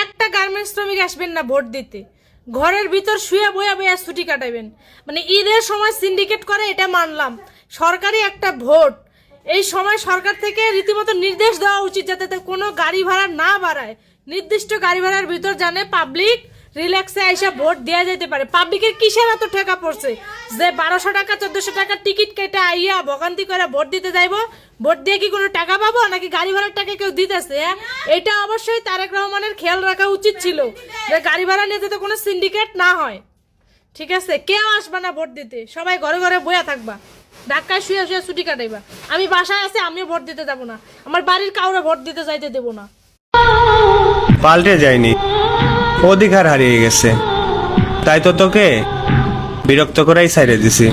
একটা গার্মেন্টস শ্রমিক আসবেন না ভোট দিতে, ঘরের ভিতর শুয়ে বয়া বয়া ছুটি কাটাবেন। মানে ঈদের সময় সিন্ডিকেট করে এটা মানলাম, সরকারি একটা ভোট, এই সময় সরকার থেকে রীতিমতো নির্দেশ দেওয়া উচিত যাতে কোনো গাড়ি ভাড়া না বাড়ায়, নির্দিষ্ট গাড়ি ভাড়ার ভিতর জানে পাবলিক রিল্যাক্সে আইসা ভোট দেওয়া যেতে পারে। পাবলিকের কিসের এত টাকা পড়ছে যে 1200 টাকা 1400 টাকা টিকিট কেটে আইয়া ভোগান্তি করে ভোট দিতে যাইবো? ভোট দিয়ে কি কোনো টাকা পাবো নাকি গাড়ি ভাড়ার টাকা কেউ দিতেছে? এটা অবশ্যই তারেক রহমানের খেয়াল রাখা উচিত ছিল যে গাড়ি ভাড়া নিয়ে যাতে কোনো সিন্ডিকেট না হয়। ঠিক আছে, কেউ আসবা না ভোট দিতে, সবাই ঘরে ঘরে বয়া থাকবা, ঢাকায় শুয়ে শুয়ে ছুটি কাটাইবা। আমি বাসায় আছি, আমিও ভোট দিতে যাবো না, আমার বাড়ির কাউরে ভোট দিতে যাইতে দেবো না। পাল্টে যায়নি, অধিকার হারিয়ে গেছে, তাই তো তোকে বিরক্ত করাই ছাইড়ে দিছি।